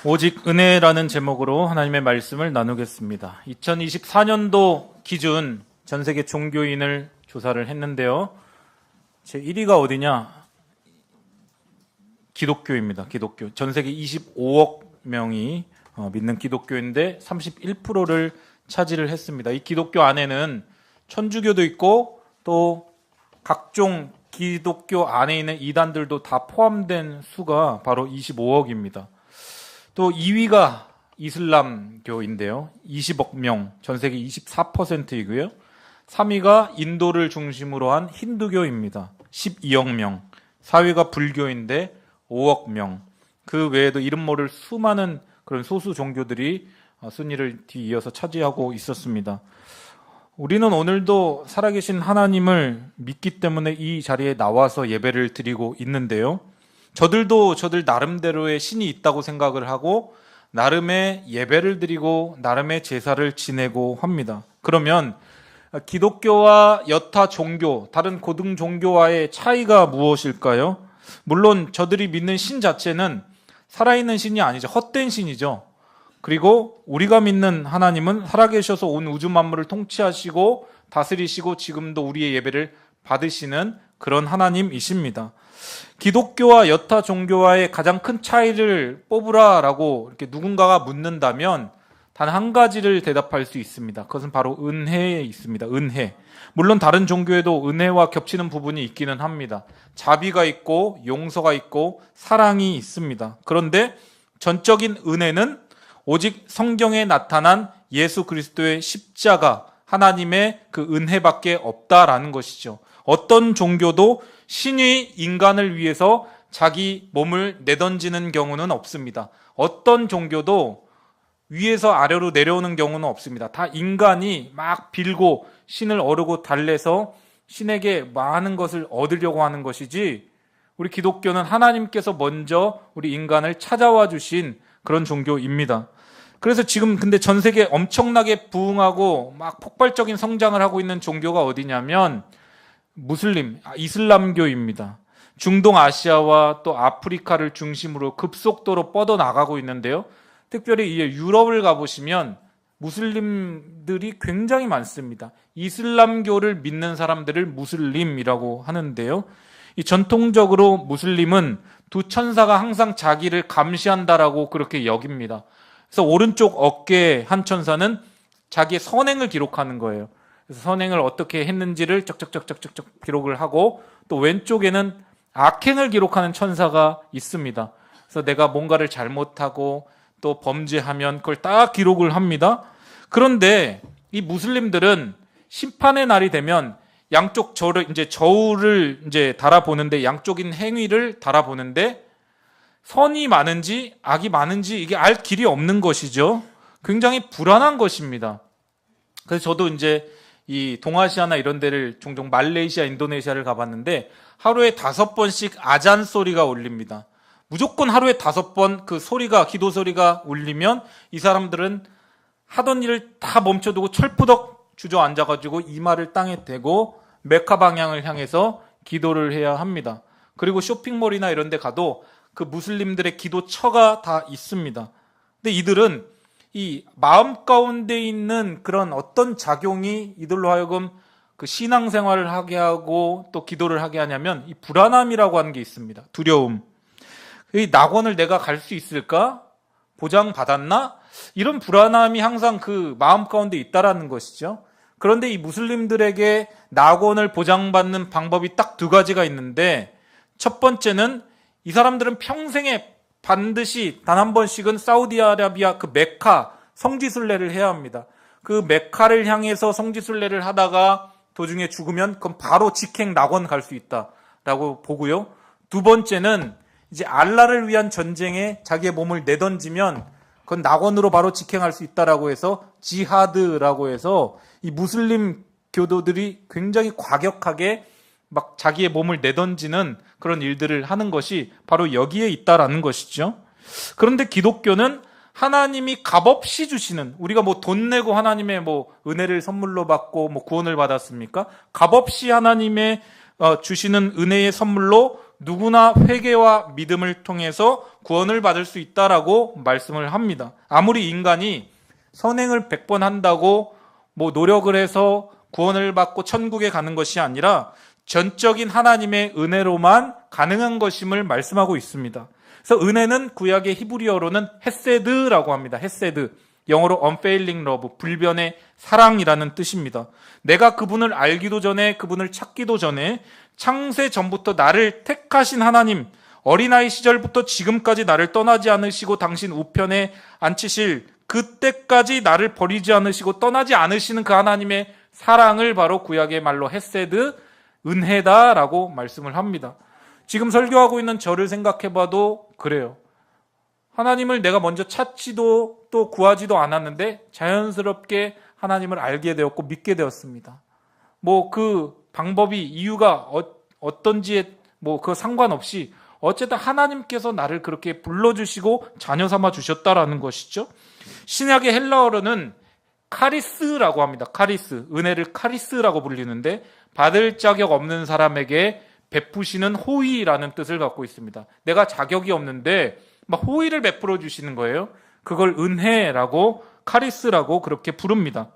오직 은혜라는 제목으로 하나님의 말씀을 나누겠습니다. 2024년도 기준 전 세계 종교인을 조사를 했는데요. 제 1위가 어디냐? 기독교입니다. 기독교. 전 세계 25억 명이 믿는 기독교인데 31%를 차지를 했습니다. 이 기독교 안에는 천주교도 있고 또 각종 기독교 안에 있는 이단들도 다 포함된 수가 바로 25억입니다. 또 2위가 이슬람교인데요. 20억 명, 전 세계 24%이고요. 3위가 인도를 중심으로 한 힌두교입니다. 12억 명. 4위가 불교인데 5억 명. 그 외에도 이름 모를 수많은 그런 소수 종교들이 순위를 뒤이어서 차지하고 있었습니다. 우리는 오늘도 살아계신 하나님을 믿기 때문에 이 자리에 나와서 예배를 드리고 있는데요. 저들도 저들 나름대로의 신이 있다고 생각을 하고 나름의 예배를 드리고 나름의 제사를 지내고 합니다. 그러면 기독교와 여타 종교, 다른 고등 종교와의 차이가 무엇일까요? 물론 저들이 믿는 신 자체는 살아있는 신이 아니죠. 헛된 신이죠. 그리고 우리가 믿는 하나님은 살아계셔서 온 우주 만물을 통치하시고 다스리시고 지금도 우리의 예배를 받으시는 그런 하나님이십니다. 기독교와 여타 종교와의 가장 큰 차이를 뽑으라라고 이렇게 누군가가 묻는다면 단 한 가지를 대답할 수 있습니다. 그것은 바로 은혜에 있습니다. 은혜. 물론 다른 종교에도 은혜와 겹치는 부분이 있기는 합니다. 자비가 있고 용서가 있고 사랑이 있습니다. 그런데 전적인 은혜는 오직 성경에 나타난 예수 그리스도의 십자가, 하나님의 그 은혜밖에 없다라는 것이죠. 어떤 종교도 신이 인간을 위해서 자기 몸을 내던지는 경우는 없습니다. 어떤 종교도 위에서 아래로 내려오는 경우는 없습니다. 다 인간이 막 빌고 신을 어르고 달래서 신에게 많은 것을 얻으려고 하는 것이지, 우리 기독교는 하나님께서 먼저 우리 인간을 찾아와 주신 그런 종교입니다. 그래서 지금 근데 전 세계 엄청나게 부흥하고 막 폭발적인 성장을 하고 있는 종교가 어디냐면 무슬림, 이슬람교입니다. 중동 아시아와 또 아프리카를 중심으로 급속도로 뻗어나가고 있는데요. 특별히 이 유럽을 가보시면 무슬림들이 굉장히 많습니다. 이슬람교를 믿는 사람들을 무슬림이라고 하는데요. 이 전통적으로 무슬림은 두 천사가 항상 자기를 감시한다라고 그렇게 여깁니다. 그래서 오른쪽 어깨에 한 천사는 자기의 선행을 기록하는 거예요. 그래서 선행을 어떻게 했는지를 쩍쩍쩍쩍쩍 기록을 하고, 또 왼쪽에는 악행을 기록하는 천사가 있습니다. 그래서 내가 뭔가를 잘못하고 또 범죄하면 그걸 딱 기록을 합니다. 그런데 이 무슬림들은 심판의 날이 되면 양쪽 저울을 달아보는데, 양쪽인 행위를 달아보는데 선이 많은지 악이 많은지 이게 알 길이 없는 것이죠. 굉장히 불안한 것입니다. 그래서 저도 이 동아시아나 이런 데를 종종 말레이시아, 인도네시아를 가봤는데 하루에 5번씩 아잔 소리가 울립니다. 무조건 하루에 5번 그 소리가, 기도 소리가 울리면 이 사람들은 하던 일을 다 멈춰두고 철푸덕 주저앉아가지고 이마를 땅에 대고 메카 방향을 향해서 기도를 해야 합니다. 그리고 쇼핑몰이나 이런 데 가도 그 무슬림들의 기도처가 다 있습니다. 근데 이들은 이 마음 가운데 있는 그런 어떤 작용이 이들로 하여금 그 신앙생활을 하게 하고 또 기도를 하게 하냐면 이 불안함이라고 하는 게 있습니다. 두려움. 이 낙원을 내가 갈 수 있을까? 보장받았나? 이런 불안함이 항상 그 마음 가운데 있다라는 것이죠. 그런데 이 무슬림들에게 낙원을 보장받는 방법이 딱 2가지가 있는데, 첫 번째는 이 사람들은 평생에 반드시 단 한 번씩은 사우디아라비아 그 메카 성지순례를 해야 합니다. 그 메카를 향해서 성지순례를 하다가 도중에 죽으면 그건 바로 직행 낙원 갈 수 있다라고 보고요. 2번째는 이제 알라를 위한 전쟁에 자기의 몸을 내던지면 그건 낙원으로 바로 직행할 수 있다라고 해서 지하드라고 해서 이 무슬림 교도들이 굉장히 과격하게 막 자기의 몸을 내던지는 그런 일들을 하는 것이 바로 여기에 있다라는 것이죠. 그런데 기독교는 하나님이 값없이 주시는, 우리가 돈 내고 하나님의 은혜를 선물로 받고 구원을 받았습니까? 값없이 하나님의 주시는 은혜의 선물로 누구나 회개와 믿음을 통해서 구원을 받을 수 있다라고 말씀을 합니다. 아무리 인간이 선행을 100번 한다고 노력을 해서 구원을 받고 천국에 가는 것이 아니라 전적인 하나님의 은혜로만 가능한 것임을 말씀하고 있습니다. 그래서 은혜는 구약의 히브리어로는 헤세드라고 합니다. 헤세드. 영어로 unfailing love, 불변의 사랑이라는 뜻입니다. 내가 그분을 알기도 전에, 그분을 찾기도 전에 창세 전부터 나를 택하신 하나님, 어린아이 시절부터 지금까지 나를 떠나지 않으시고 당신 우편에 앉히실 그때까지 나를 버리지 않으시고 떠나지 않으시는 그 하나님의 사랑을 바로 구약의 말로 헤세드, 은혜다라고 말씀을 합니다. 지금 설교하고 있는 저를 생각해봐도 그래요. 하나님을 내가 먼저 찾지도 또 구하지도 않았는데 자연스럽게 하나님을 알게 되었고 믿게 되었습니다. 그 방법이 이유가 어떤지에 그 상관없이 어쨌든 하나님께서 나를 그렇게 불러주시고 자녀 삼아 주셨다라는 것이죠. 신약의 헬라어로는 카리스라고 합니다. 카리스, 은혜를 카리스라고 불리는데 받을 자격 없는 사람에게 베푸시는 호의라는 뜻을 갖고 있습니다. 내가 자격이 없는데 호의를 베풀어 주시는 거예요. 그걸 은혜라고 카리스라고 그렇게 부릅니다.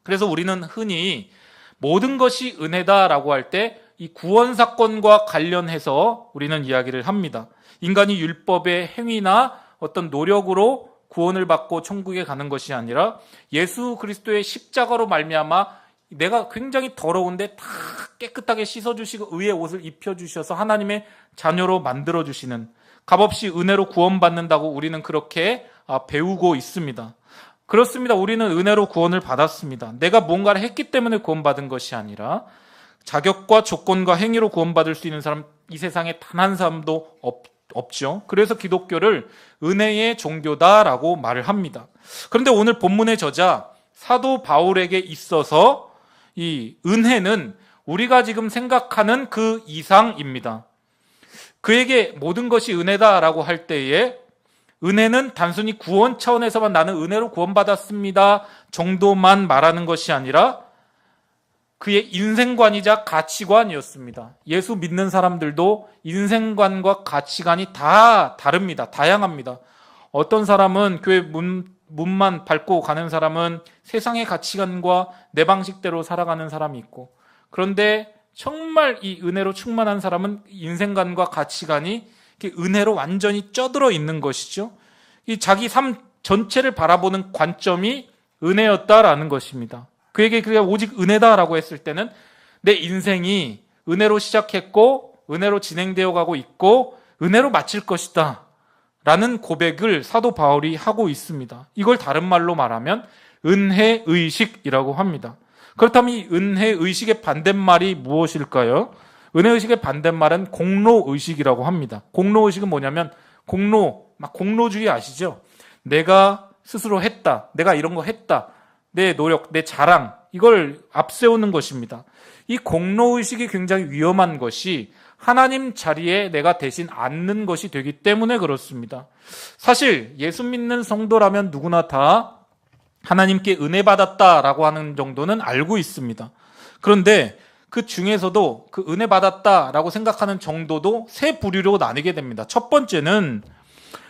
그래서 우리는 흔히 모든 것이 은혜다라고 할 때 이 구원 사건과 관련해서 우리는 이야기를 합니다. 인간이 율법의 행위나 어떤 노력으로 구원을 받고 천국에 가는 것이 아니라 예수 그리스도의 십자가로 말미암아 내가 굉장히 더러운데 다 깨끗하게 씻어주시고 의의 옷을 입혀주셔서 하나님의 자녀로 만들어주시는, 값없이 은혜로 구원받는다고 우리는 그렇게 배우고 있습니다. 그렇습니다. 우리는 은혜로 구원을 받았습니다. 내가 뭔가를 했기 때문에 구원받은 것이 아니라 자격과 조건과 행위로 구원받을 수 있는 사람 이 세상에 단 한 사람도 없죠. 그래서 기독교를 은혜의 종교다라고 말을 합니다. 그런데 오늘 본문의 저자 사도 바울에게 있어서 이 은혜는 우리가 지금 생각하는 그 이상입니다. 그에게 모든 것이 은혜다라고 할 때에 은혜는 단순히 구원 차원에서만 나는 은혜로 구원받았습니다 정도만 말하는 것이 아니라 그의 인생관이자 가치관이었습니다. 예수 믿는 사람들도 인생관과 가치관이 다 다릅니다. 다양합니다. 어떤 사람은 교회 문만 밟고 가는 사람은 세상의 가치관과 내 방식대로 살아가는 사람이 있고, 그런데 정말 이 은혜로 충만한 사람은 인생관과 가치관이 은혜로 완전히 쪄들어 있는 것이죠. 이 자기 삶 전체를 바라보는 관점이 은혜였다라는 것입니다. 그에게 그가 오직 은혜다라고 했을 때는 내 인생이 은혜로 시작했고 은혜로 진행되어 가고 있고 은혜로 마칠 것이다 라는 고백을 사도 바울이 하고 있습니다. 이걸 다른 말로 말하면 은혜의식이라고 합니다. 그렇다면 이 은혜의식의 반대말이 무엇일까요? 은혜의식의 반대말은 공로의식이라고 합니다. 공로의식은 뭐냐면 공로주의 아시죠? 내가 스스로 했다, 내가 이런 거 했다, 내 노력, 내 자랑, 이걸 앞세우는 것입니다. 이 공로의식이 굉장히 위험한 것이 하나님 자리에 내가 대신 앉는 것이 되기 때문에 그렇습니다. 사실 예수 믿는 성도라면 누구나 다 하나님께 은혜 받았다라고 하는 정도는 알고 있습니다. 그런데 그 중에서도 그 은혜 받았다라고 생각하는 정도도 세 부류로 나뉘게 됩니다. 첫 번째는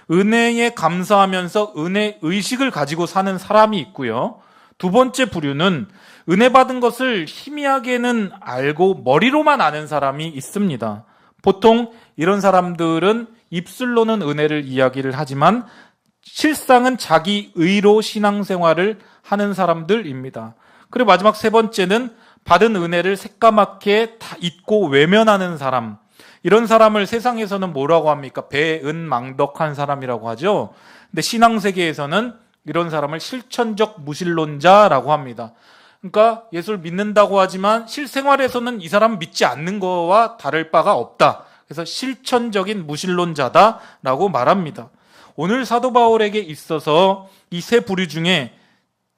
은혜에 감사하면서 은혜 의식을 가지고 사는 사람이 있고요. 두 번째 부류는 은혜 받은 것을 희미하게는 알고 머리로만 아는 사람이 있습니다. 보통 이런 사람들은 입술로는 은혜를 이야기를 하지만 실상은 자기 의로 신앙생활을 하는 사람들입니다. 그리고 마지막 세 번째는 받은 은혜를 새까맣게 다 잊고 외면하는 사람. 이런 사람을 세상에서는 뭐라고 합니까? 배은망덕한 사람이라고 하죠. 근데 신앙세계에서는 이런 사람을 실천적 무신론자라고 합니다. 그러니까 예수를 믿는다고 하지만 실생활에서는 이 사람은 믿지 않는 거와 다를 바가 없다. 그래서 실천적인 무신론자다라고 말합니다. 오늘 사도 바울에게 있어서 이 세 부류 중에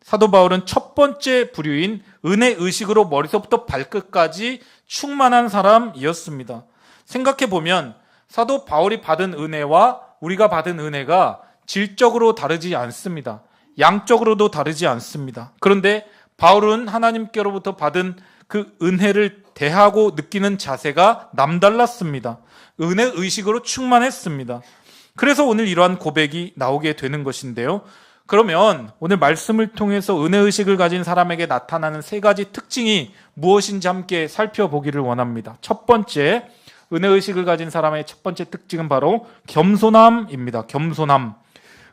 사도 바울은 첫 번째 부류인 은혜 의식으로 머리서부터 발끝까지 충만한 사람이었습니다. 생각해보면 사도 바울이 받은 은혜와 우리가 받은 은혜가 질적으로 다르지 않습니다. 양적으로도 다르지 않습니다. 그런데 바울은 하나님께로부터 받은 그 은혜를 대하고 느끼는 자세가 남달랐습니다. 은혜 의식으로 충만했습니다. 그래서 오늘 이러한 고백이 나오게 되는 것인데요. 그러면 오늘 말씀을 통해서 은혜 의식을 가진 사람에게 나타나는 세 가지 특징이 무엇인지 함께 살펴보기를 원합니다. 첫 번째, 은혜 의식을 가진 사람의 첫 번째 특징은 바로 겸손함입니다. 겸손함.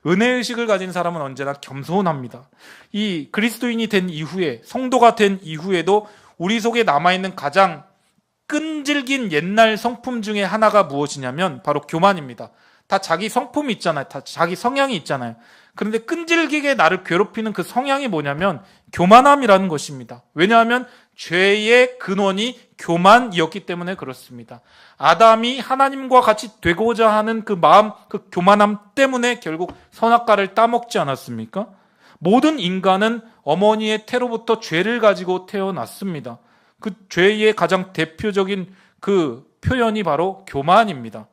은혜 의식을 가진 사람은 언제나 겸손합니다. 이 그리스도인이 된 이후에, 성도가 된 이후에도 우리 속에 남아있는 가장 끈질긴 옛날 성품 중에 하나가 무엇이냐면 바로 교만입니다. 다 자기 성품이 있잖아요. 다 자기 성향이 있잖아요. 그런데 끈질기게 나를 괴롭히는 그 성향이 뭐냐면 교만함이라는 것입니다. 왜냐하면 죄의 근원이 교만이었기 때문에 그렇습니다. 아담이 하나님과 같이 되고자 하는 그 마음, 그 교만함 때문에 결국 선악과를 따먹지 않았습니까? 모든 인간은 어머니의 태로부터 죄를 가지고 태어났습니다. 그 죄의 가장 대표적인 그 표현이 바로 교만입니다.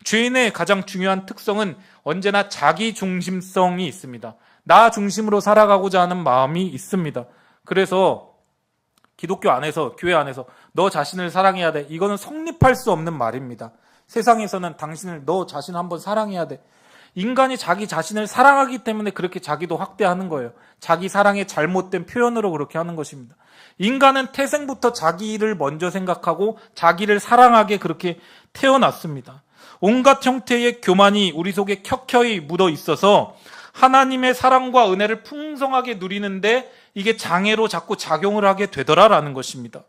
죄인의 가장 중요한 특성은 언제나 자기 중심성이 있습니다. 나 중심으로 살아가고자 하는 마음이 있습니다. 그래서 기독교 안에서, 교회 안에서 너 자신을 사랑해야 돼. 이거는 성립할 수 없는 말입니다. 세상에서는 당신을, 너 자신을 한번 사랑해야 돼. 인간이 자기 자신을 사랑하기 때문에 그렇게 자기도 확대하는 거예요. 자기 사랑의 잘못된 표현으로 그렇게 하는 것입니다. 인간은 태생부터 자기를 먼저 생각하고 자기를 사랑하게 그렇게 태어났습니다. 온갖 형태의 교만이 우리 속에 켜켜이 묻어 있어서 하나님의 사랑과 은혜를 풍성하게 누리는데 이게 장애로 자꾸 작용을 하게 되더라라는 것입니다.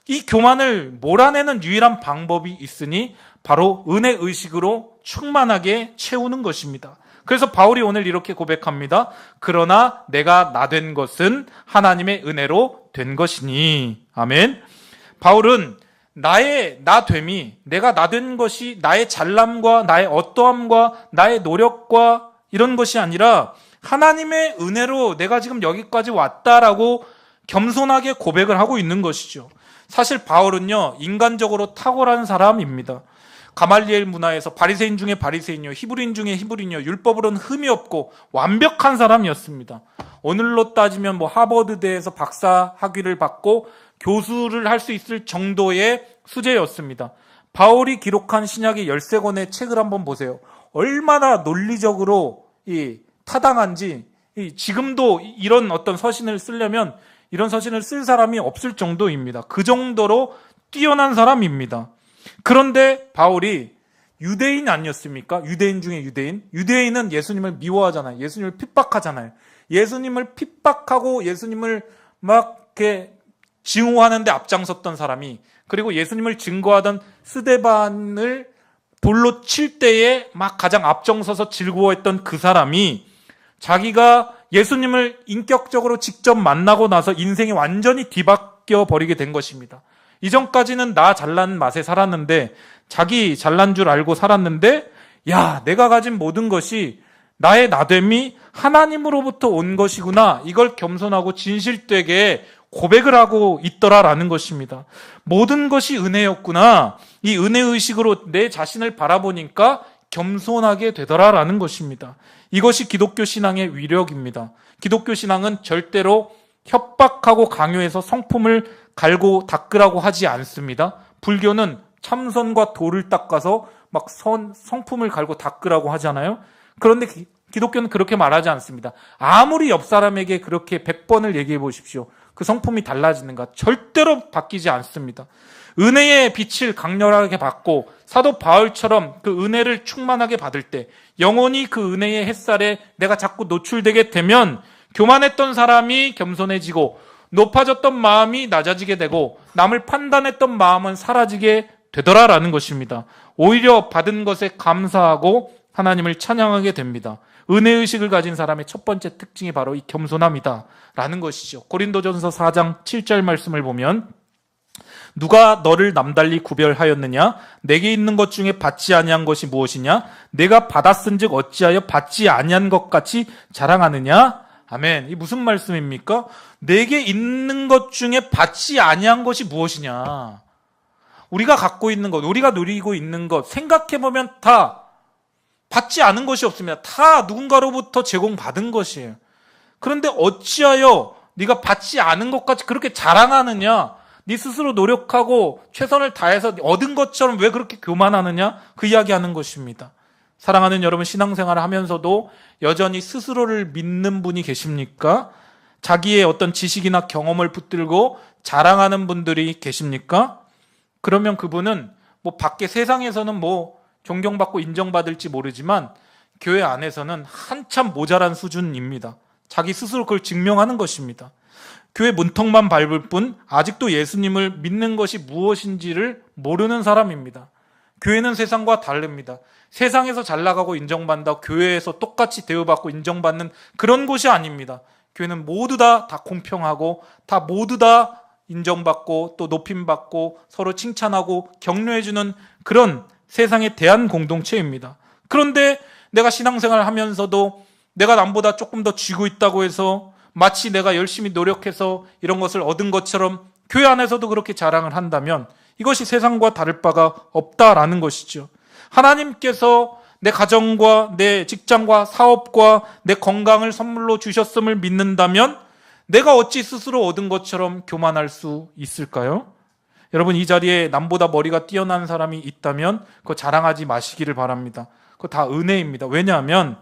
이 교만을 몰아내는 유일한 방법이 있으니 바로 은혜 의식으로 충만하게 채우는 것입니다. 그래서 바울이 오늘 이렇게 고백합니다. 그러나 내가 나 된 것은 하나님의 은혜로 된 것이니. 아멘. 바울은 나의 나됨이, 내가 나 된 것이 나의 잘남과 나의 어떠함과 나의 노력과 이런 것이 아니라 하나님의 은혜로 내가 지금 여기까지 왔다라고 겸손하게 고백을 하고 있는 것이죠. 사실 바울은요, 인간적으로 탁월한 사람입니다. 가말리엘 문화에서 바리새인 중에 바리새인이요, 히브리인 중에 히브리인이요, 율법으로는 흠이 없고 완벽한 사람이었습니다. 오늘로 따지면 뭐 하버드대에서 박사 학위를 받고 교수를 할 수 있을 정도의 수재였습니다. 바울이 기록한 신약의 13권의 책을 한번 보세요. 얼마나 논리적으로 타당한지, 지금도 이런 어떤 서신을 쓰려면 이런 서신을 쓸 사람이 없을 정도입니다. 그 정도로 뛰어난 사람입니다. 그런데 바울이 유대인 아니었습니까? 유대인 중에 유대인. 유대인은 예수님을 미워하잖아요. 예수님을 핍박하잖아요. 예수님을 핍박하고 예수님을 막 이렇게 증오하는데 앞장섰던 사람이, 그리고 예수님을 증거하던 스데반을 돌로 칠 때에 막 가장 앞장서서 즐거워했던 그 사람이 자기가 예수님을 인격적으로 직접 만나고 나서 인생이 완전히 뒤바뀌어 버리게 된 것입니다. 이전까지는 나 잘난 맛에 살았는데, 자기 잘난 줄 알고 살았는데, 야, 내가 가진 모든 것이, 나의 나됨이 하나님으로부터 온 것이구나, 이걸 겸손하고 진실되게 고백을 하고 있더라라는 것입니다. 모든 것이 은혜였구나, 이 은혜의식으로 내 자신을 바라보니까 겸손하게 되더라라는 것입니다. 이것이 기독교 신앙의 위력입니다. 기독교 신앙은 절대로 협박하고 강요해서 성품을 갈고 닦으라고 하지 않습니다. 불교는 참선과 도를 닦아서 막 성품을 갈고 닦으라고 하잖아요. 그런데 기독교는 그렇게 말하지 않습니다. 아무리 옆 사람에게 그렇게 100번을 얘기해 보십시오. 그 성품이 달라지는가? 절대로 바뀌지 않습니다. 은혜의 빛을 강렬하게 받고 사도 바울처럼 그 은혜를 충만하게 받을 때, 영원히 그 은혜의 햇살에 내가 자꾸 노출되게 되면 교만했던 사람이 겸손해지고 높아졌던 마음이 낮아지게 되고 남을 판단했던 마음은 사라지게 되더라라는 것입니다. 오히려 받은 것에 감사하고 하나님을 찬양하게 됩니다. 은혜의식을 가진 사람의 첫 번째 특징이 바로 이 겸손함이다 라는 것이죠. 고린도전서 4장 7절 말씀을 보면, 누가 너를 남달리 구별하였느냐? 내게 있는 것 중에 받지 아니한 것이 무엇이냐? 내가 받았은즉 어찌하여 받지 아니한 것 같이 자랑하느냐? 아멘. 이 무슨 말씀입니까? 내게 있는 것 중에 받지 아니한 것이 무엇이냐? 우리가 갖고 있는 것, 우리가 누리고 있는 것, 생각해보면 다 받지 않은 것이 없습니다. 다 누군가로부터 제공받은 것이에요. 그런데 어찌하여 네가 받지 않은 것 같이 그렇게 자랑하느냐? 네 스스로 노력하고 최선을 다해서 얻은 것처럼 왜 그렇게 교만하느냐? 그 이야기하는 것입니다. 사랑하는 여러분, 신앙생활을 하면서도 여전히 스스로를 믿는 분이 계십니까? 자기의 어떤 지식이나 경험을 붙들고 자랑하는 분들이 계십니까? 그러면 그분은 뭐 밖에 세상에서는 뭐 존경받고 인정받을지 모르지만 교회 안에서는 한참 모자란 수준입니다. 자기 스스로 그걸 증명하는 것입니다. 교회 문턱만 밟을 뿐 아직도 예수님을 믿는 것이 무엇인지를 모르는 사람입니다. 교회는 세상과 다릅니다. 세상에서 잘 나가고 인정받는다, 교회에서 똑같이 대우받고 인정받는 그런 곳이 아닙니다. 교회는 모두 다 공평하고 다 모두 다 인정받고 또 높임받고 서로 칭찬하고 격려해주는 그런 세상의 대한 공동체입니다. 그런데 내가 신앙생활을 하면서도 내가 남보다 조금 더 쥐고 있다고 해서 마치 내가 열심히 노력해서 이런 것을 얻은 것처럼 교회 안에서도 그렇게 자랑을 한다면 이것이 세상과 다를 바가 없다라는 것이죠. 하나님께서 내 가정과 내 직장과 사업과 내 건강을 선물로 주셨음을 믿는다면 내가 어찌 스스로 얻은 것처럼 교만할 수 있을까요? 여러분, 이 자리에 남보다 머리가 뛰어난 사람이 있다면 그거 자랑하지 마시기를 바랍니다. 그거 다 은혜입니다. 왜냐하면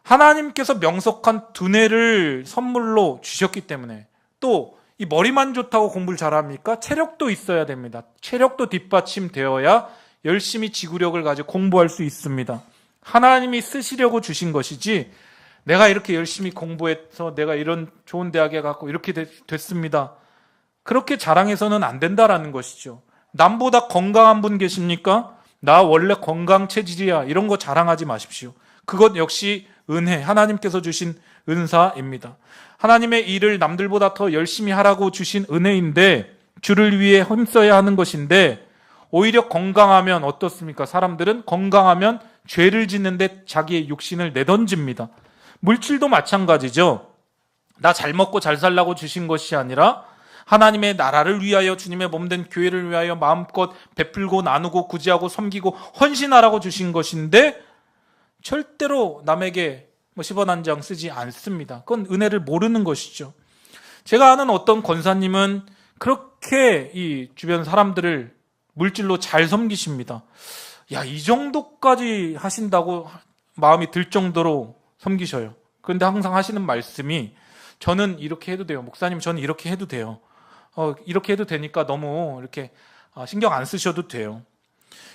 하나님께서 명석한 두뇌를 선물로 주셨기 때문에, 또 이 머리만 좋다고 공부를 잘합니까? 체력도 있어야 됩니다. 체력도 뒷받침되어야 열심히 지구력을 가지고 공부할 수 있습니다. 하나님이 쓰시려고 주신 것이지 내가 이렇게 열심히 공부해서 내가 이런 좋은 대학에 갔고 이렇게 됐습니다. 그렇게 자랑해서는 안 된다라는 것이죠. 남보다 건강한 분 계십니까? 나 원래 건강 체질이야. 이런 거 자랑하지 마십시오. 그것 역시 은혜, 하나님께서 주신 은사입니다. 하나님의 일을 남들보다 더 열심히 하라고 주신 은혜인데, 주를 위해 힘써야 하는 것인데, 오히려 건강하면 어떻습니까? 사람들은 건강하면 죄를 짓는데 자기의 육신을 내던집니다. 물질도 마찬가지죠. 나 잘 먹고 잘 살라고 주신 것이 아니라 하나님의 나라를 위하여, 주님의 몸된 교회를 위하여 마음껏 베풀고 나누고 구제하고 섬기고 헌신하라고 주신 것인데 절대로 남에게 10원 한 장 쓰지 않습니다. 그건 은혜를 모르는 것이죠. 제가 아는 어떤 권사님은 그렇게 이 주변 사람들을 물질로 잘 섬기십니다. 야, 이 정도까지 하신다고 마음이 들 정도로 섬기셔요. 그런데 항상 하시는 말씀이, 저는 이렇게 해도 돼요. 목사님, 저는 이렇게 해도 돼요. 이렇게 해도 되니까 너무 이렇게 신경 안 쓰셔도 돼요.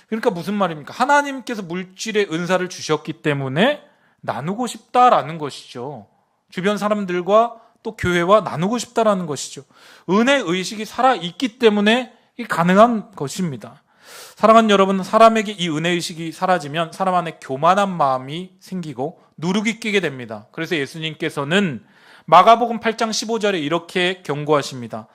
그러니까 무슨 말입니까? 하나님께서 물질의 은사를 주셨기 때문에 나누고 싶다라는 것이죠. 주변 사람들과 또 교회와 나누고 싶다라는 것이죠. 은혜 의식이 살아있기 때문에 이게 가능한 것입니다. 사랑하는 여러분, 사람에게 이 은혜 의식이 사라지면 사람 안에 교만한 마음이 생기고 누룩이 끼게 됩니다. 그래서 예수님께서는 마가복음 8장 15절에 이렇게 경고하십니다.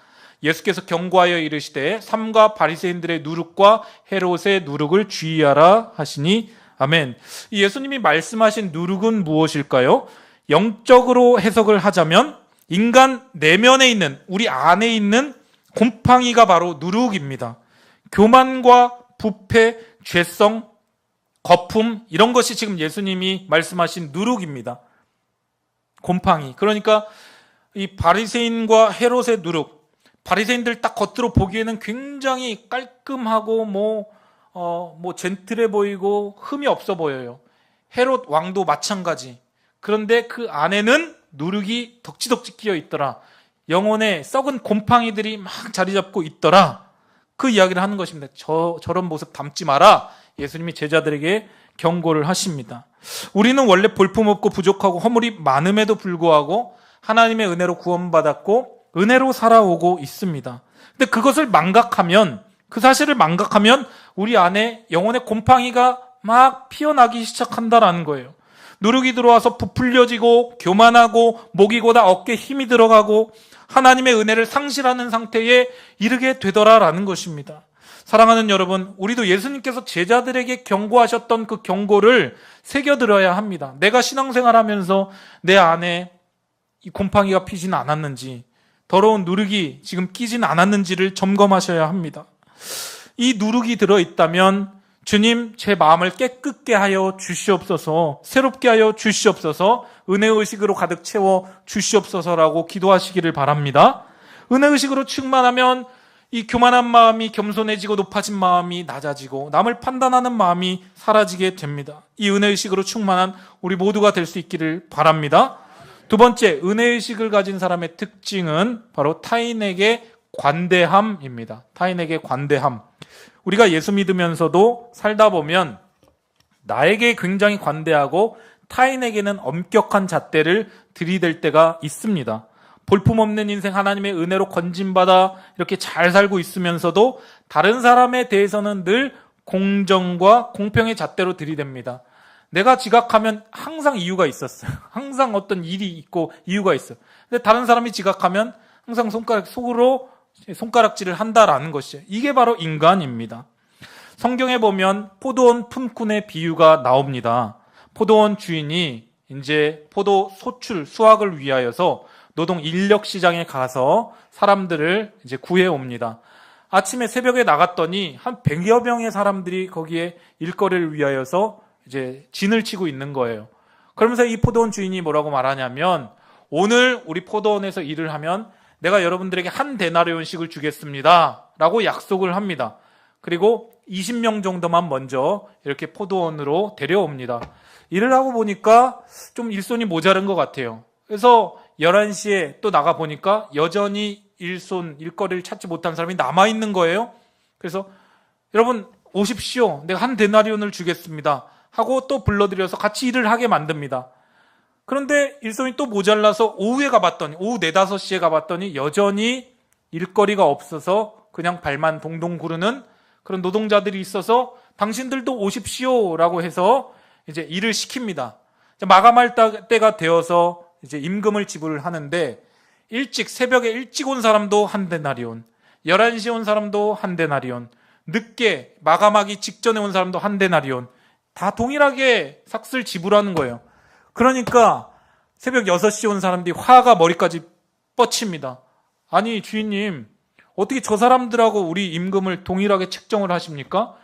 예수께서 경고하여 이르시되 삼가 바리새인들의 누룩과 헤롯의 누룩을 주의하라 하시니, 아멘. 예수님이 말씀하신 누룩은 무엇일까요? 영적으로 해석을 하자면 인간 내면에 있는, 우리 안에 있는 곰팡이가 바로 누룩입니다. 교만과 부패, 죄성, 거품, 이런 것이 지금 예수님이 말씀하신 누룩입니다. 곰팡이. 그러니까 이 바리새인과 헤롯의 누룩, 바리새인들 딱 겉으로 보기에는 굉장히 깔끔하고 젠틀해 보이고 흠이 없어 보여요. 헤롯 왕도 마찬가지. 그런데 그 안에는 누룩이 덕지덕지 끼어 있더라. 영혼에 썩은 곰팡이들이 막 자리 잡고 있더라. 그 이야기를 하는 것입니다. 저런 모습 담지 마라. 예수님이 제자들에게 경고를 하십니다. 우리는 원래 볼품없고 부족하고 허물이 많음에도 불구하고 하나님의 은혜로 구원받았고 은혜로 살아오고 있습니다. 근데 그것을 망각하면, 그 사실을 망각하면 우리 안에 영혼의 곰팡이가 막 피어나기 시작한다라는 거예요. 누룩이 들어와서 부풀려지고 교만하고 목이 고다 어깨에 힘이 들어가고 하나님의 은혜를 상실하는 상태에 이르게 되더라라는 것입니다. 사랑하는 여러분, 우리도 예수님께서 제자들에게 경고하셨던 그 경고를 새겨들어야 합니다. 내가 신앙생활하면서 내 안에 이 곰팡이가 피지는 않았는지, 더러운 누룩이 지금 끼지는 않았는지를 점검하셔야 합니다. 이 누룩이 들어있다면 주님, 제 마음을 깨끗게 하여 주시옵소서, 새롭게 하여 주시옵소서, 은혜의식으로 가득 채워 주시옵소서라고 기도하시기를 바랍니다. 은혜의식으로 충만하면 이 교만한 마음이 겸손해지고 높아진 마음이 낮아지고 남을 판단하는 마음이 사라지게 됩니다. 이 은혜의식으로 충만한 우리 모두가 될 수 있기를 바랍니다. 두 번째, 은혜의식을 가진 사람의 특징은 바로 타인에게 관대함입니다. 타인에게 관대함. 우리가 예수 믿으면서도 살다 보면 나에게 굉장히 관대하고 타인에게는 엄격한 잣대를 들이댈 때가 있습니다. 볼품없는 인생, 하나님의 은혜로 건진받아 이렇게 잘 살고 있으면서도 다른 사람에 대해서는 늘 공정과 공평의 잣대로 들이댑니다. 내가 지각하면 항상 이유가 있었어요. 항상 어떤 일이 있고 이유가 있어요. 근데 다른 사람이 지각하면 항상 속으로 손가락질을 한다라는 것이에요. 이게 바로 인간입니다. 성경에 보면 포도원 품꾼의 비유가 나옵니다. 포도원 주인이 이제 포도 소출, 수확을 위하여서 노동 인력 시장에 가서 사람들을 이제 구해 옵니다. 아침에 새벽에 나갔더니 한 100여 명의 사람들이 거기에 일거리를 위하여서 이제 진을 치고 있는 거예요. 그러면서 이 포도원 주인이 뭐라고 말하냐면, 오늘 우리 포도원에서 일을 하면 내가 여러분들에게 한 데나리온씩을 주겠습니다 라고 약속을 합니다. 그리고 20명 정도만 먼저 이렇게 포도원으로 데려옵니다. 일을 하고 보니까 좀 일손이 모자른 것 같아요. 그래서 11시에 또 나가 보니까 여전히 일거리를 찾지 못한 사람이 남아있는 거예요. 그래서 여러분 오십시오. 내가 한 데나리온을 주겠습니다 하고 또 불러들여서 같이 일을 하게 만듭니다. 그런데 일손이 또 모자라서 오후에 가봤더니, 오후 4, 5시에 가봤더니 여전히 일거리가 없어서 그냥 발만 동동 구르는 그런 노동자들이 있어서 당신들도 오십시오 라고 해서 이제 일을 시킵니다. 마감할 때가 되어서 이제 임금을 지불을 하는데, 새벽에 일찍 온 사람도 한 데나리온, 11시에 온 사람도 한 데나리온, 늦게 마감하기 직전에 온 사람도 한 데나리온, 다 동일하게 삭슬 지불하는 거예요. 그러니까 새벽 6시에 온 사람들이 화가 머리까지 뻗칩니다. 아니 주인님, 어떻게 저 사람들하고 우리 임금을 동일하게 책정을 하십니까?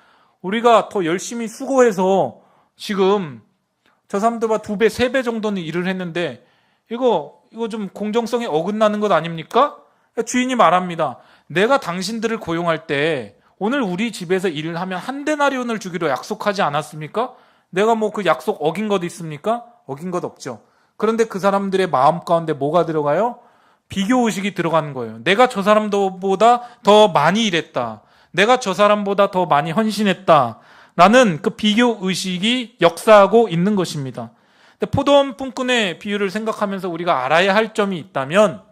우리가 더 열심히 수고해서 지금 저 사람들보다 2배, 3배 정도는 일을 했는데 이거 좀 공정성에 어긋나는 것 아닙니까? 주인이 말합니다. 내가 당신들을 고용할 때 오늘 우리 집에서 일을 하면 한 데나리온을 주기로 약속하지 않았습니까? 내가 뭐 그 약속 어긴 것 있습니까? 어긴 것 없죠. 그런데 그 사람들의 마음 가운데 뭐가 들어가요? 비교의식이 들어가는 거예요. 내가 저 사람보다 더 많이 일했다. 내가 저 사람보다 더 많이 헌신했다. 라는 그 비교의식이 역사하고 있는 것입니다. 근데 포도원 품꾼의 비유를 생각하면서 우리가 알아야 할 점이 있다면,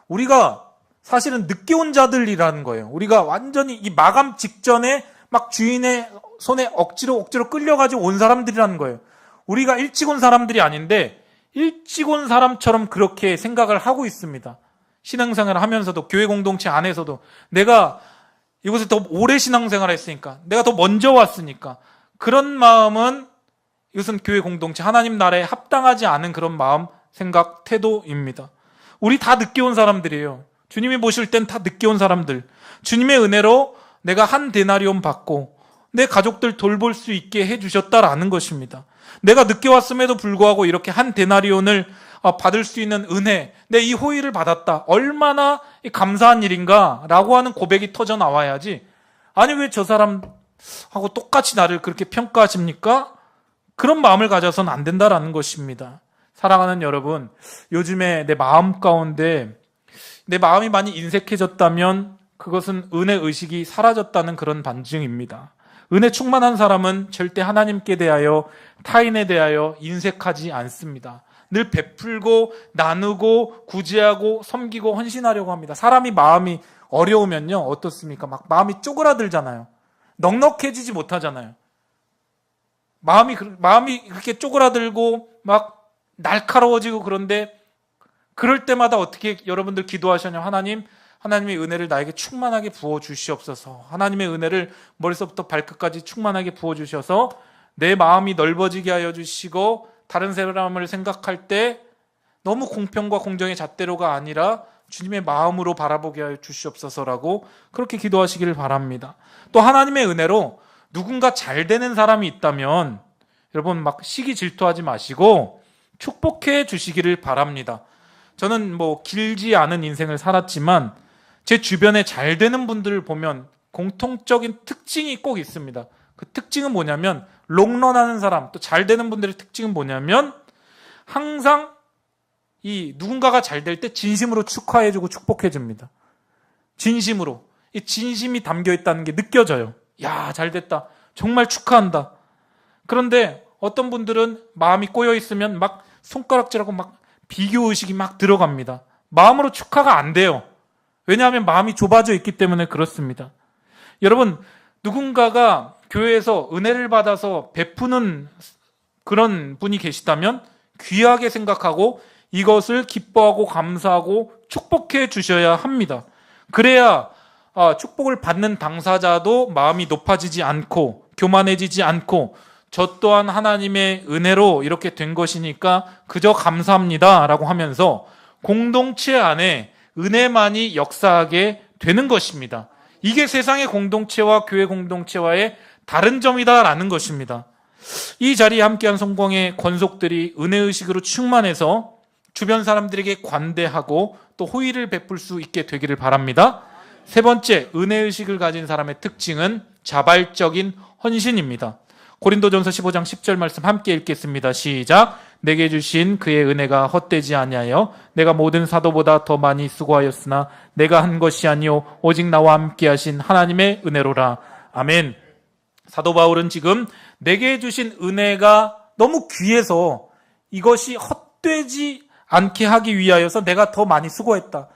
우리가 사실은 늦게 온 자들이라는 거예요. 우리가 완전히 이 마감 직전에 막 주인의 손에 억지로 끌려가지고 온 사람들이라는 거예요. 우리가 일찍 온 사람들이 아닌데 일찍 온 사람처럼 그렇게 생각을 하고 있습니다. 신앙생활을 하면서도, 교회 공동체 안에서도 내가 이곳에 더 오래 신앙생활을 했으니까, 내가 더 먼저 왔으니까, 그런 마음은 이것은 교회 공동체, 하나님 나라에 합당하지 않은 그런 마음, 생각, 태도입니다. 우리 다 늦게 온 사람들이에요. 주님이 보실 땐 다 늦게 온 사람들. 주님의 은혜로 내가 한 데나리온 받고 내 가족들 돌볼 수 있게 해주셨다라는 것입니다. 내가 늦게 왔음에도 불구하고 이렇게 한 데나리온을 받을 수 있는 은혜, 내 이 호의를 받았다, 얼마나 감사한 일인가 라고 하는 고백이 터져 나와야지, 아니 왜 저 사람하고 똑같이 나를 그렇게 평가하십니까? 그런 마음을 가져서는 안 된다라는 것입니다. 사랑하는 여러분, 요즘에 내 마음 가운데 내 마음이 많이 인색해졌다면 그것은 은혜의식이 사라졌다는 그런 반증입니다. 은혜 충만한 사람은 절대 하나님께 대하여, 타인에 대하여 인색하지 않습니다. 늘 베풀고 나누고 구제하고 섬기고 헌신하려고 합니다. 사람이 마음이 어려우면요, 어떻습니까? 막 마음이 쪼그라들잖아요. 넉넉해지지 못하잖아요. 마음이 그렇게 쪼그라들고 막 날카로워지고, 그런데 그럴 때마다 어떻게 여러분들 기도하셨냐? 하나님의 은혜를 나에게 충만하게 부어주시옵소서. 하나님의 은혜를 머리서부터 발끝까지 충만하게 부어주셔서 내 마음이 넓어지게 하여 주시고, 다른 사람을 생각할 때 너무 공평과 공정의 잣대로가 아니라 주님의 마음으로 바라보게 하여 주시옵소서라고 그렇게 기도하시기를 바랍니다. 또 하나님의 은혜로 누군가 잘 되는 사람이 있다면 여러분 막 시기 질투하지 마시고 축복해 주시기를 바랍니다. 저는 뭐 길지 않은 인생을 살았지만 제 주변에 잘 되는 분들을 보면 공통적인 특징이 꼭 있습니다. 그 특징은 뭐냐면, 롱런하는 사람, 또 잘 되는 분들의 특징은 뭐냐면, 항상 이 누군가가 잘 될 때 진심으로 축하해주고 축복해줍니다. 진심으로. 이 진심이 담겨 있다는 게 느껴져요. 야, 잘 됐다. 정말 축하한다. 그런데 어떤 분들은 마음이 꼬여 있으면 막 손가락질하고 막 비교의식이 막 들어갑니다. 마음으로 축하가 안 돼요. 왜냐하면 마음이 좁아져 있기 때문에 그렇습니다. 여러분, 누군가가 교회에서 은혜를 받아서 베푸는 그런 분이 계시다면 귀하게 생각하고 이것을 기뻐하고 감사하고 축복해 주셔야 합니다. 그래야 축복을 받는 당사자도 마음이 높아지지 않고 교만해지지 않고, 저 또한 하나님의 은혜로 이렇게 된 것이니까 그저 감사합니다 라고 하면서 공동체 안에 은혜만이 역사하게 되는 것입니다. 이게 세상의 공동체와 교회 공동체와의 다른 점이다라는 것입니다. 이 자리에 함께한 성공의 권속들이 은혜의식으로 충만해서 주변 사람들에게 관대하고 또 호의를 베풀 수 있게 되기를 바랍니다. 세 번째, 은혜의식을 가진 사람의 특징은 자발적인 헌신입니다. 고린도전서 15장 10절 말씀 함께 읽겠습니다. 시작. 내게 주신 그의 은혜가 헛되지 아니하여 내가 모든 사도보다 더 많이 수고하였으나 내가 한 것이 아니요 오직 나와 함께 하신 하나님의 은혜로라. 아멘. 사도 바울은 지금 내게 주신 은혜가 너무 귀해서 이것이 헛되지 않게 하기 위하여서 내가 더 많이 수고했다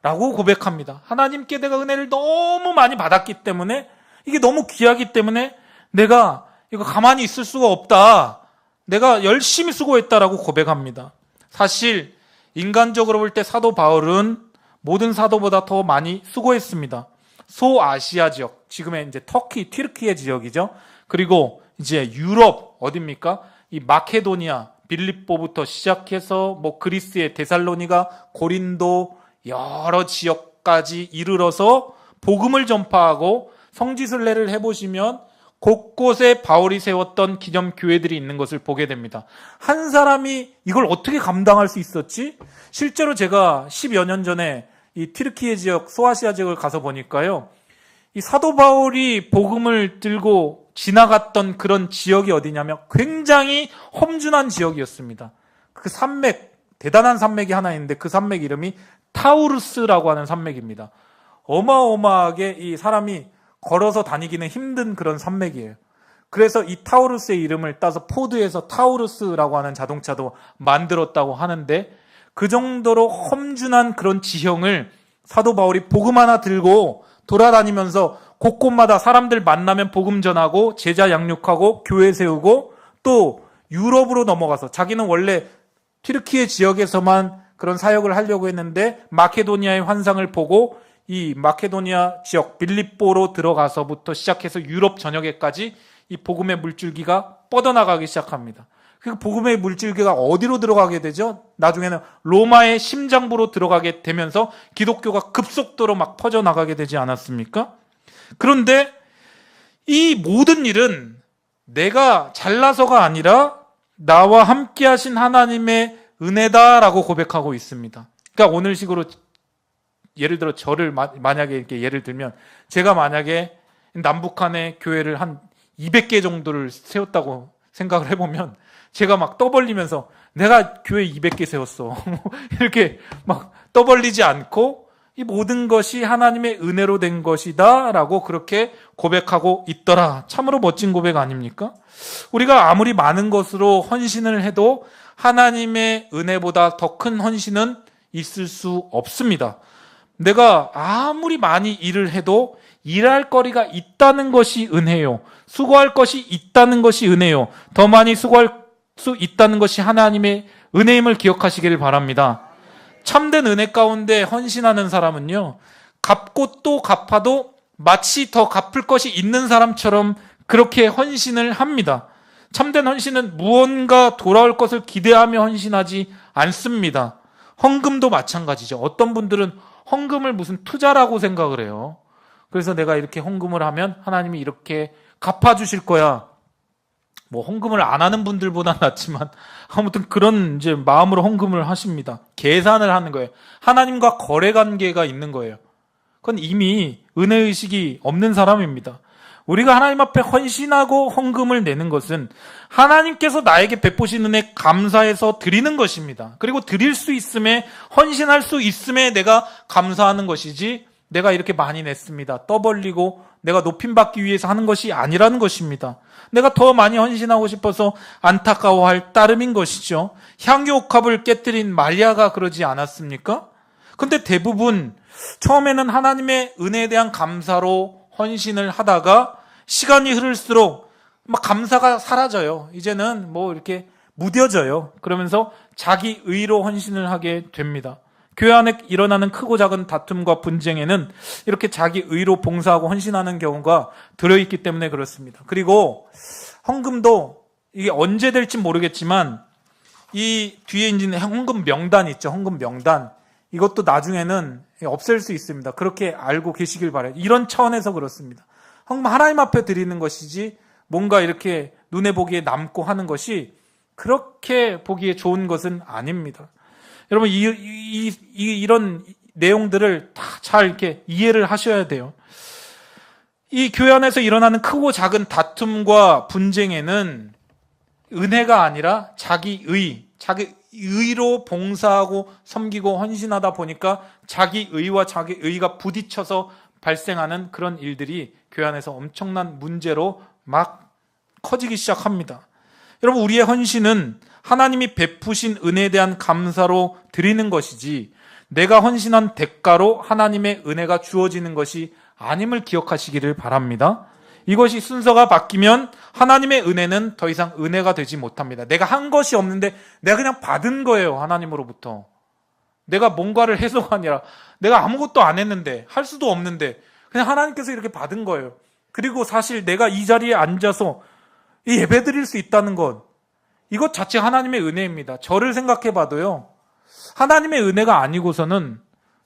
라고 고백합니다. 하나님께 내가 은혜를 너무 많이 받았기 때문에, 이게 너무 귀하기 때문에 내가 이거 가만히 있을 수가 없다. 내가 열심히 수고했다라고 고백합니다. 사실 인간적으로 볼 때 사도 바울은 모든 사도보다 더 많이 수고했습니다. 소아시아 지역, 지금의 이제 터키, 튀르키예 지역이죠. 그리고 이제 유럽 어딥니까? 이 마케도니아, 빌립보부터 시작해서 뭐 그리스의 데살로니가, 고린도 여러 지역까지 이르러서 복음을 전파하고 성지순례를 해보시면 곳곳에 바울이 세웠던 기념 교회들이 있는 것을 보게 됩니다. 한 사람이 이걸 어떻게 감당할 수 있었지? 실제로 제가 10여 년 전에 이 튀르키예 지역, 소아시아 지역을 가서 보니까요, 이 사도 바울이 복음을 들고 지나갔던 그런 지역이 어디냐면 굉장히 험준한 지역이었습니다. 그 산맥, 대단한 산맥이 하나 있는데 그 산맥 이름이 타우루스라고 하는 산맥입니다. 어마어마하게 이 사람이 걸어서 다니기는 힘든 그런 산맥이에요. 그래서 이 타우루스의 이름을 따서 포드에서 타우루스라고 하는 자동차도 만들었다고 하는데, 그 정도로 험준한 그런 지형을 사도 바울이 복음 하나 들고 돌아다니면서 곳곳마다 사람들 만나면 복음 전하고 제자 양육하고 교회 세우고, 또 유럽으로 넘어가서 자기는 원래 튀르키예 지역에서만 그런 사역을 하려고 했는데 마케도니아의 환상을 보고 이 마케도니아 지역 빌립보로 들어가서부터 시작해서 유럽 전역에까지 이 복음의 물줄기가 뻗어나가기 시작합니다. 그 복음의 물줄기가 어디로 들어가게 되죠? 나중에는 로마의 심장부로 들어가게 되면서 기독교가 급속도로 막 퍼져나가게 되지 않았습니까? 그런데 이 모든 일은 내가 잘나서가 아니라 나와 함께 하신 하나님의 은혜다라고 고백하고 있습니다. 그러니까 오늘식으로 예를 들어 저를 만약에 이렇게 예를 들면, 제가 만약에 남북한의 교회를 한 200개 정도를 세웠다고 생각을 해보면 제가 막 떠벌리면서 내가 교회 200개 세웠어 이렇게 막 떠벌리지 않고 이 모든 것이 하나님의 은혜로 된 것이다 라고 그렇게 고백하고 있더라. 참으로 멋진 고백 아닙니까? 우리가 아무리 많은 것으로 헌신을 해도 하나님의 은혜보다 더 큰 헌신은 있을 수 없습니다. 내가 아무리 많이 일을 해도 일할 거리가 있다는 것이 은혜요. 수고할 것이 있다는 것이 은혜요. 더 많이 수고할 수 있다는 것이 하나님의 은혜임을 기억하시기를 바랍니다. 참된 은혜 가운데 헌신하는 사람은요, 갚고 또 갚아도 마치 더 갚을 것이 있는 사람처럼 그렇게 헌신을 합니다. 참된 헌신은 무언가 돌아올 것을 기대하며 헌신하지 않습니다. 헌금도 마찬가지죠. 어떤 분들은 헌금을 무슨 투자라고 생각을 해요. 그래서 내가 이렇게 헌금을 하면 하나님이 이렇게 갚아주실 거야. 뭐 헌금을 안 하는 분들보다 낫지만 아무튼 그런 이제 마음으로 헌금을 하십니다. 계산을 하는 거예요. 하나님과 거래 관계가 있는 거예요. 그건 이미 은혜의식이 없는 사람입니다. 우리가 하나님 앞에 헌신하고 헌금을 내는 것은 하나님께서 나에게 베푸신 은혜 감사해서 드리는 것입니다. 그리고 드릴 수 있음에, 헌신할 수 있음에 내가 감사하는 것이지, 내가 이렇게 많이 냈습니다, 떠벌리고 내가 높임받기 위해서 하는 것이 아니라는 것입니다. 내가 더 많이 헌신하고 싶어서 안타까워할 따름인 것이죠. 향유옥합을 깨뜨린 말리아가 그러지 않았습니까? 근데 대부분 처음에는 하나님의 은혜에 대한 감사로 헌신을 하다가 시간이 흐를수록 막 감사가 사라져요. 이제는 뭐 이렇게 무뎌져요. 그러면서 자기 의로 헌신을 하게 됩니다. 교회 안에 일어나는 크고 작은 다툼과 분쟁에는 이렇게 자기 의로 봉사하고 헌신하는 경우가 들어있기 때문에 그렇습니다. 그리고 헌금도 이게 언제 될지 모르겠지만 이 뒤에 있는 헌금 명단 있죠. 헌금 명단. 이것도 나중에는 없앨 수 있습니다. 그렇게 알고 계시길 바라요. 이런 차원에서 그렇습니다. 헌금 하나님 앞에 드리는 것이지 뭔가 이렇게 눈에 보기에 남고 하는 것이 그렇게 보기에 좋은 것은 아닙니다. 여러분 이런 내용들을 다 잘 이렇게 이해를 하셔야 돼요. 이 교회 안에서 일어나는 크고 작은 다툼과 분쟁에는 은혜가 아니라 자기 의로 봉사하고 섬기고 헌신하다 보니까 자기 의와 자기 의가 부딪혀서 발생하는 그런 일들이 교회 안에서 엄청난 문제로 막 커지기 시작합니다. 여러분, 우리의 헌신은 하나님이 베푸신 은혜에 대한 감사로 드리는 것이지 내가 헌신한 대가로 하나님의 은혜가 주어지는 것이 아님을 기억하시기를 바랍니다. 이것이 순서가 바뀌면 하나님의 은혜는 더 이상 은혜가 되지 못합니다. 내가 한 것이 없는데 내가 그냥 받은 거예요. 하나님으로부터. 내가 뭔가를 해서가 아니라 내가 아무것도 안 했는데, 할 수도 없는데 그냥 하나님께서 이렇게 받은 거예요. 그리고 사실 내가 이 자리에 앉아서 이 예배 드릴 수 있다는 것, 이것 자체 하나님의 은혜입니다. 저를 생각해 봐도요, 하나님의 은혜가 아니고서는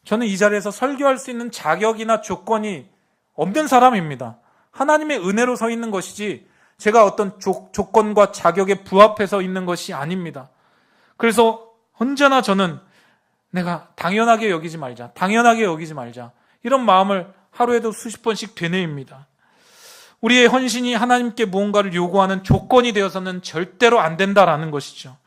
저는 이 자리에서 설교할 수 있는 자격이나 조건이 없는 사람입니다. 하나님의 은혜로 서 있는 것이지 제가 어떤 조건과 자격에 부합해서 있는 것이 아닙니다. 그래서 언제나 저는 내가 당연하게 여기지 말자, 당연하게 여기지 말자, 이런 마음을 하루에도 수십 번씩 되뇌입니다. 우리의 헌신이 하나님께 무언가를 요구하는 조건이 되어서는 절대로 안 된다라는 것이죠.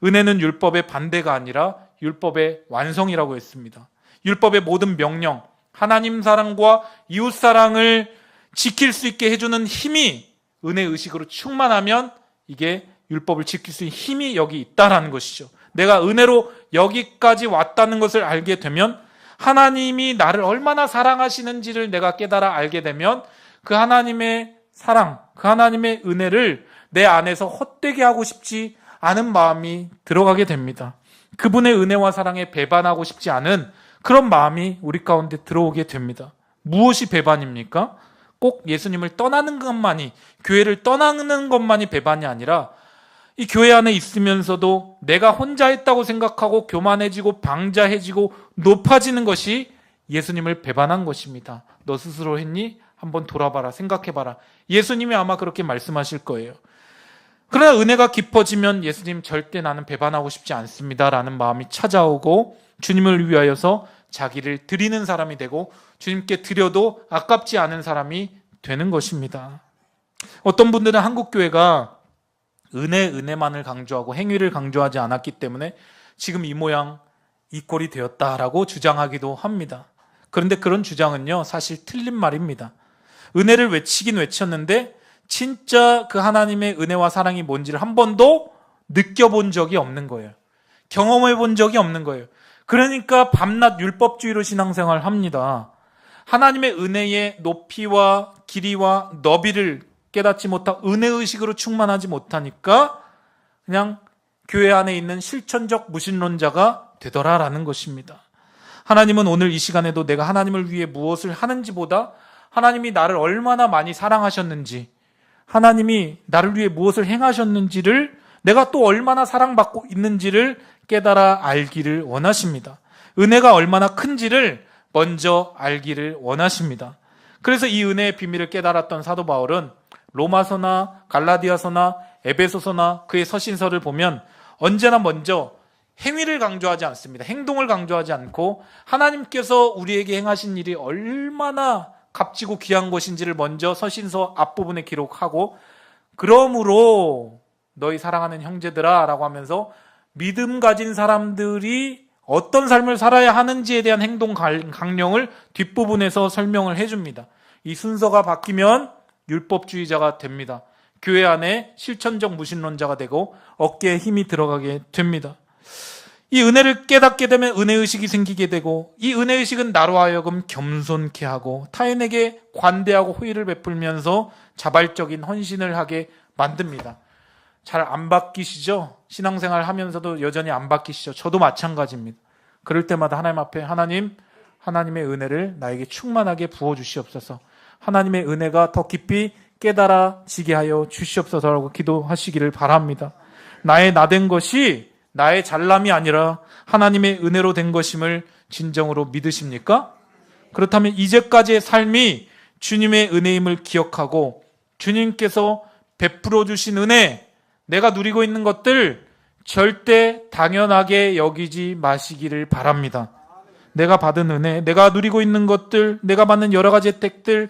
은혜는 율법의 반대가 아니라 율법의 완성이라고 했습니다. 율법의 모든 명령, 하나님 사랑과 이웃 사랑을 지킬 수 있게 해주는 힘이 은혜의식으로 충만하면 이게 율법을 지킬 수 있는 힘이 여기 있다라는 것이죠. 내가 은혜로 여기까지 왔다는 것을 알게 되면, 하나님이 나를 얼마나 사랑하시는지를 내가 깨달아 알게 되면 그 하나님의 사랑, 그 하나님의 은혜를 내 안에서 헛되게 하고 싶지 않은 마음이 들어가게 됩니다. 그분의 은혜와 사랑에 배반하고 싶지 않은 그런 마음이 우리 가운데 들어오게 됩니다. 무엇이 배반입니까? 꼭 예수님을 떠나는 것만이, 교회를 떠나는 것만이 배반이 아니라 이 교회 안에 있으면서도 내가 혼자 했다고 생각하고 교만해지고 방자해지고 높아지는 것이 예수님을 배반한 것입니다. 너 스스로 했니? 한번 돌아봐라, 생각해봐라. 예수님이 아마 그렇게 말씀하실 거예요. 그러나 은혜가 깊어지면 예수님 절대 나는 배반하고 싶지 않습니다라는 마음이 찾아오고 주님을 위하여서 자기를 드리는 사람이 되고 주님께 드려도 아깝지 않은 사람이 되는 것입니다. 어떤 분들은 한국교회가 은혜만을 강조하고 행위를 강조하지 않았기 때문에 지금 이 모양 이 꼴이 되었다라고 주장하기도 합니다. 그런데 그런 주장은요, 사실 틀린 말입니다. 은혜를 외치긴 외쳤는데 진짜 그 하나님의 은혜와 사랑이 뭔지를 한 번도 느껴본 적이 없는 거예요. 경험해 본 적이 없는 거예요. 그러니까 밤낮 율법주의로 신앙생활을 합니다. 하나님의 은혜의 높이와 길이와 너비를 깨닫지 못하고 은혜의식으로 충만하지 못하니까 그냥 교회 안에 있는 실천적 무신론자가 되더라라는 것입니다. 하나님은 오늘 이 시간에도 내가 하나님을 위해 무엇을 하는지보다 하나님이 나를 얼마나 많이 사랑하셨는지, 하나님이 나를 위해 무엇을 행하셨는지를, 내가 또 얼마나 사랑받고 있는지를 깨달아 알기를 원하십니다. 은혜가 얼마나 큰지를 먼저 알기를 원하십니다. 그래서 이 은혜의 비밀을 깨달았던 사도 바울은 로마서나 갈라디아서나 에베소서나 그의 서신서를 보면 언제나 먼저 행위를 강조하지 않습니다. 행동을 강조하지 않고 하나님께서 우리에게 행하신 일이 얼마나 값지고 귀한 것인지를 먼저 서신서 앞부분에 기록하고, 그러므로 너희 사랑하는 형제들아 라고 하면서 믿음 가진 사람들이 어떤 삶을 살아야 하는지에 대한 행동 강령을 뒷부분에서 설명을 해줍니다. 이 순서가 바뀌면 율법주의자가 됩니다. 교회 안에 실천적 무신론자가 되고 어깨에 힘이 들어가게 됩니다. 이 은혜를 깨닫게 되면 은혜의식이 생기게 되고, 이 은혜의식은 나로 하여금 겸손케 하고 타인에게 관대하고 호의를 베풀면서 자발적인 헌신을 하게 만듭니다. 잘 안 바뀌시죠? 신앙생활 하면서도 여전히 안 바뀌시죠? 저도 마찬가지입니다. 그럴 때마다 하나님 앞에 하나님의 은혜를 나에게 충만하게 부어주시옵소서, 하나님의 은혜가 더 깊이 깨달아지게 하여 주시옵소서라고 기도하시기를 바랍니다. 나의 나된 것이 나의 잘남이 아니라 하나님의 은혜로 된 것임을 진정으로 믿으십니까? 그렇다면 이제까지의 삶이 주님의 은혜임을 기억하고 주님께서 베풀어 주신 은혜, 내가 누리고 있는 것들 절대 당연하게 여기지 마시기를 바랍니다. 내가 받은 은혜, 내가 누리고 있는 것들, 내가 받는 여러 가지 혜택들,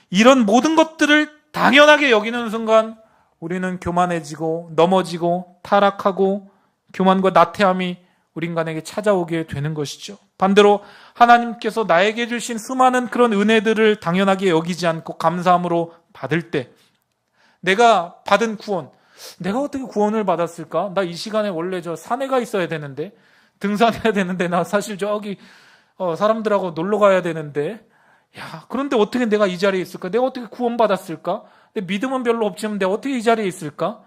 이런 모든 것들을 당연하게 여기는 순간 우리는 교만해지고 넘어지고 타락하고 교만과 나태함이 우리 인간에게 찾아오게 되는 것이죠. 반대로 하나님께서 나에게 주신 수많은 그런 은혜들을 당연하게 여기지 않고 감사함으로 받을 때, 내가 받은 구원, 내가 어떻게 구원을 받았을까? 나 이 시간에 원래 저 산에 가 있어야 되는데, 등산해야 되는데, 나 사실 저기 사람들하고 놀러 가야 되는데, 그런데 어떻게 내가 이 자리에 있을까? 내가 어떻게 구원받았을까? 내 믿음은 별로 없지만 내가 어떻게 이 자리에 있을까?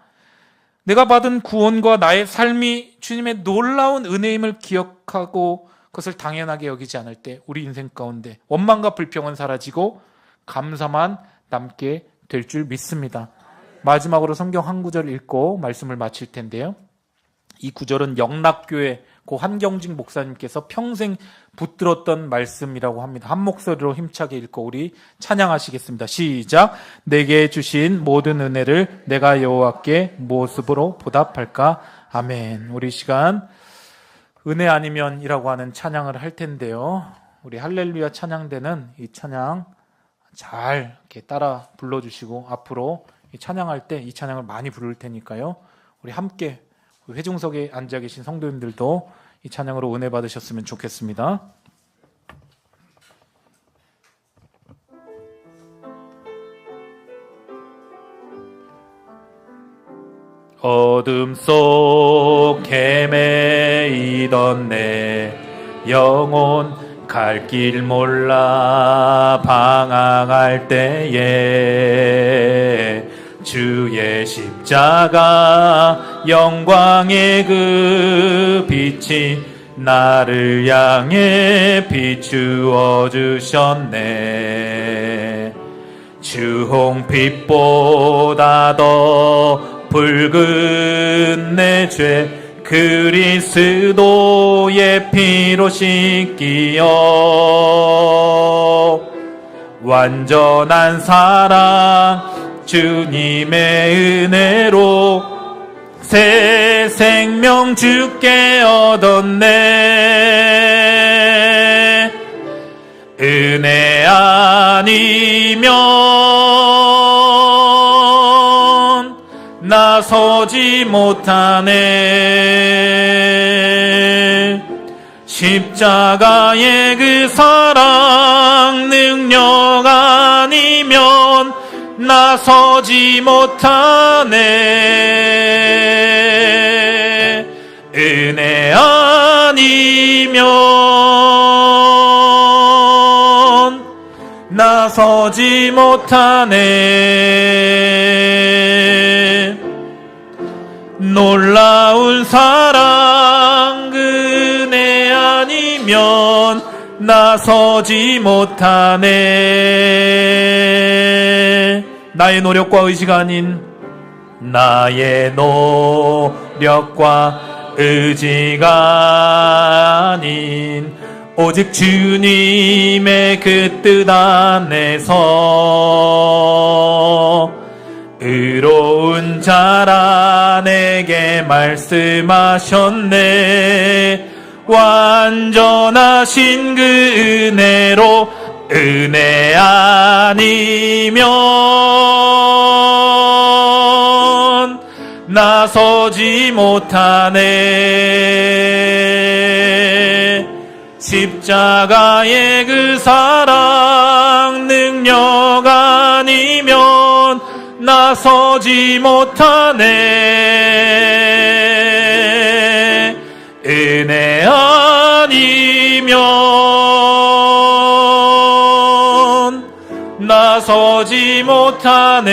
내가 받은 구원과 나의 삶이 주님의 놀라운 은혜임을 기억하고 그것을 당연하게 여기지 않을 때 우리 인생 가운데 원망과 불평은 사라지고 감사만 남게 될 줄 믿습니다. 마지막으로 성경 한 구절 읽고 말씀을 마칠 텐데요. 이 구절은 영락교회 고 한경직 목사님께서 평생 붙들었던 말씀이라고 합니다. 한 목소리로 힘차게 읽고 우리 찬양하시겠습니다. 시작. 내게 주신 모든 은혜를 내가 여호와께 무엇으로 보답할까? 아멘. 우리 시간 은혜 아니면이라고 하는 찬양을 할 텐데요. 우리 할렐루야 찬양대는 이 찬양 잘 이렇게 따라 불러주시고 앞으로 이 찬양할 때 이 찬양을 많이 부를 테니까요. 우리 함께 회중석에 앉아 계신 성도님들도 이 찬양으로 은혜 받으셨으면 좋겠습니다. 어둠 속 헤매이던 내 영혼 갈 길 몰라 방황할 때에 주의 십자가 영광의 그 빛이 나를 향해 비추어 주셨네. 주홍빛보다 더 붉은 내 죄 그리스도의 피로 씻기어 완전한 사랑 주님의 은혜로 새 생명 주께 얻었네. 은혜 아니면 나서지 못하네. 십자가의 그 사랑 능력 아니면 나서지 못하네. 은혜 아니면 나서지 못하네. 놀라운 사랑 은혜 아니면 나서지 못하네. 나의 노력과 의지가 아닌 나의 노력과 의지가 아닌 오직 주님의 그 뜻 안에서 의로운 자라 내게 말씀하셨네. 완전하신 그 은혜로 은혜 아니면 나서지 못하네. 십자가의 그 사랑 능력 아니면 나서지 못하네. 은혜 아니면 나서지 못하네.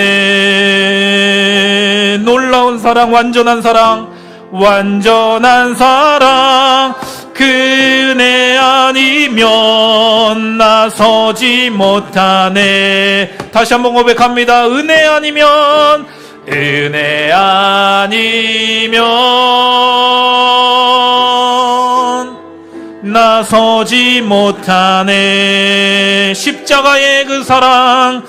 놀라운 사랑, 완전한 사랑, 완전한 사랑, 그 은혜 아니면 나서지 못하네. 다시 한번 고백합니다. 은혜 아니면, 은혜 아니면 나서지 못하네. 십자가의 그 사랑,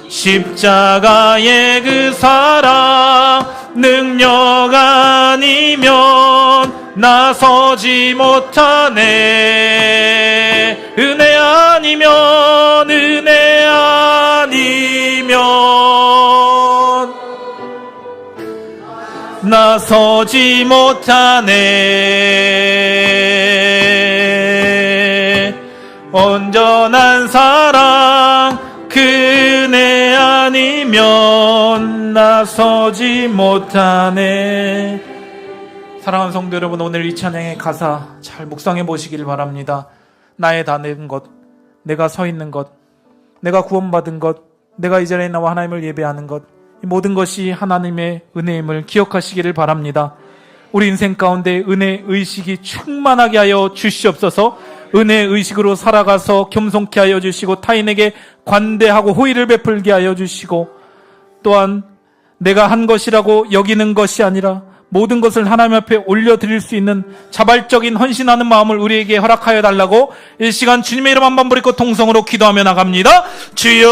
십자가의 그 사랑 능력 아니면 나서지 못하네. 은혜 아니면, 은혜 아니면 나서지 못하네. 온전한 사랑, 그 은혜 아니면 나서지 못하네. 사랑하는 성도 여러분, 오늘 이 찬양의 가사 잘 묵상해 보시길 바랍니다. 나의 다 된 것, 내가 서 있는 것, 내가 구원받은 것, 내가 이 자리에 나와 하나님을 예배하는 것, 이 모든 것이 하나님의 은혜임을 기억하시기를 바랍니다. 우리 인생 가운데 은혜 의식이 충만하게 하여 주시옵소서. 은혜 의식으로 살아가서 겸손케 하여 주시고, 타인에게 관대하고 호의를 베풀게 하여 주시고, 또한 내가 한 것이라고 여기는 것이 아니라 모든 것을 하나님 앞에 올려드릴 수 있는 자발적인 헌신하는 마음을 우리에게 허락하여 달라고 이 시간 주님의 이름 한번 부르고 통성으로 기도하며 나갑니다. 주여,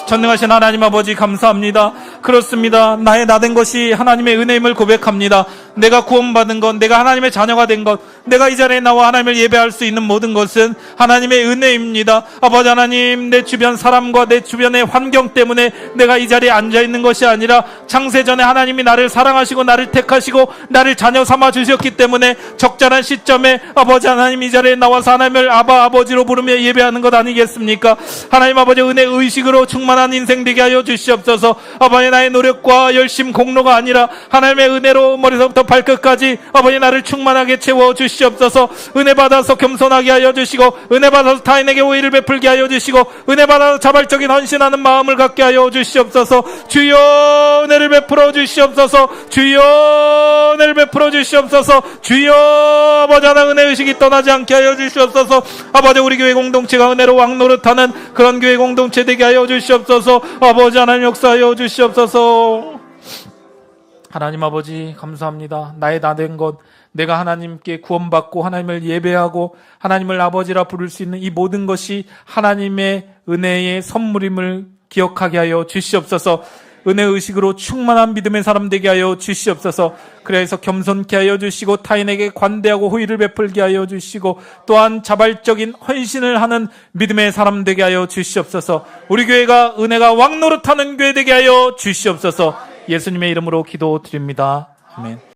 전능하신 하나님 아버지 감사합니다. 그렇습니다. 나의 나 된 것이 하나님의 은혜임을 고백합니다. 내가 구원받은 것, 내가 하나님의 자녀가 된 것, 내가 이 자리에 나와 하나님을 예배할 수 있는 모든 것은 하나님의 은혜입니다. 아버지 하나님, 내 주변 사람과 내 주변의 환경 때문에 내가 이 자리에 앉아있는 것이 아니라 창세전에 하나님이 나를 사랑하시고 나를 택하시고 나를 자녀 삼아 주셨기 때문에 적절한 시점에 아버지 하나님 이 자리에 나와서 하나님을 아바 아버지로 부르며 예배하는 것 아니겠습니까? 하나님 아버지 은혜 의식으로 충만한 인생 되게 하여 주시옵소서. 아버지 나의 노력과 열심 공로가 아니라 하나님의 은혜로 머리서부터 발끝까지 아버지 나를 충만하게 채워 주시옵소서. 은혜 받아서 겸손하게 하여 주시고, 은혜 받아서 타인에게 오해를 베풀게 하여 주시고, 은혜 받아서 자발적인 헌신하는 마음을 갖게 하여 주시옵소서. 주여 은혜를 베풀어 주시옵소서. 주여 은혜를 베풀어 주시옵소서. 주여 아버지 하나 은혜 의식이 떠나지 않게 하여 주시옵소서. 아버지 우리 교회 공동체가 은혜로 왕노릇하는 그런 교회 공동체 되게 하여 주시옵소서. 아버지 하나님 역사하여 주시옵소서. 하나님 아버지 감사합니다. 나의 나 된 것, 내가 하나님께 구원받고 하나님을 예배하고 하나님을 아버지라 부를 수 있는 이 모든 것이 하나님의 은혜의 선물임을 기억하게 하여 주시옵소서. 은혜 의식으로 충만한 믿음의 사람 되게 하여 주시옵소서. 그래서 겸손케 하여 주시고 타인에게 관대하고 호의를 베풀게 하여 주시고, 또한 자발적인 헌신을 하는 믿음의 사람 되게 하여 주시옵소서. 우리 교회가 은혜가 왕노릇하는 교회 되게 하여 주시옵소서. 예수님의 이름으로 기도드립니다. 아멘.